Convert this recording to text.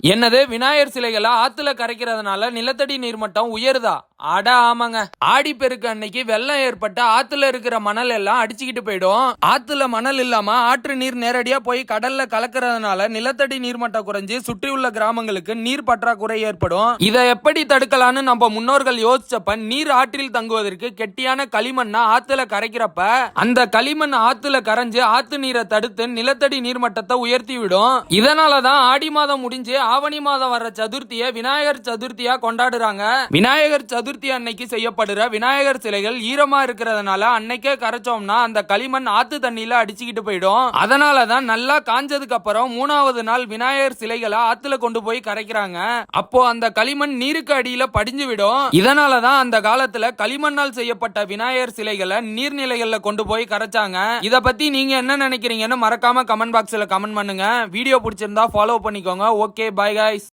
என்னது விநாயகர் சிலைகளை ஆத்துல கரைக்கிறதுனால நிலத்தடி நீர்மட்டம் உயருதா? அட ஆமாங்க. ஆடி பெருக்கு அன்னைக்கு வெள்ளம் ஏற்பட்டு ஆத்துல இருக்கிற மணல் எல்லாம் அடிச்சுக்கிட்டு போயிடும். ஆத்துல மணல் இல்லாம ஆற்று நீர் நேரடியா போய் கடல்ல கலக்கிறதுனால நிலத்தடி நீர்மட்டம் குறைஞ்சு சுற்றியுள்ள கிராமங்களுக்கு நீர் பற்றாக்குறை ஏற்படும். இதை எப்படி தடுக்கலாம்னு நம்ம முன்னோர்கள் யோசிச்சப்ப நீர் ஆற்றில் தங்குவதற்கு கெட்டியான களிமண்ணா ஆத்துல கரைக்கிறப்ப அந்த களிமண் ஆத்துல கரைஞ்சு ஆத்து நீரை தடுத்து நிலத்தடி நீர்மட்டத்தை உயர்த்தி விடும். இதனாலதான் ஆடி மாதம் முடிஞ்சு ஆவணி மாதம் வர்ற சதுர்த்தியை விநாயகர் சதுர்த்தியா கொண்டாடுறாங்க. விநாயகர் சதுர்த்தி அன்னைக்கு செய்யப்படுற விநாயகர் சிலைகள் ஈரமா இருக்கிறதுனால அன்னைக்கே கரைச்சோம்னா அந்த களிமண் ஆத்து தண்ணியில அடிச்சுக்கிட்டு போயிடும். அதனாலதான் நல்லா காஞ்சதுக்கு அப்புறம் 3வது நாள் விநாயகர் சிலைகளை ஆத்துல கொண்டு போய் கரைக்கிறாங்க. அப்போ அந்த களிமண் நீருக்கு அடியில படிஞ்சு விடும். இதனாலதான் அந்த காலத்துல களிமண்ணால் செய்யப்பட்ட விநாயகர் சிலைகளை நீர்நிலைகள்ல கொண்டு போய் கரைச்சாங்க. இத பத்தி நீங்க என்ன நினைக்கிறீங்கன்னு மறக்காம கமெண்ட் பாக்ஸ்ல கமெண்ட் பண்ணுங்க. வீடியோ பிடிச்சிருந்தா ஃபாலோ பண்ணிக்கோங்க. Okay, by guys.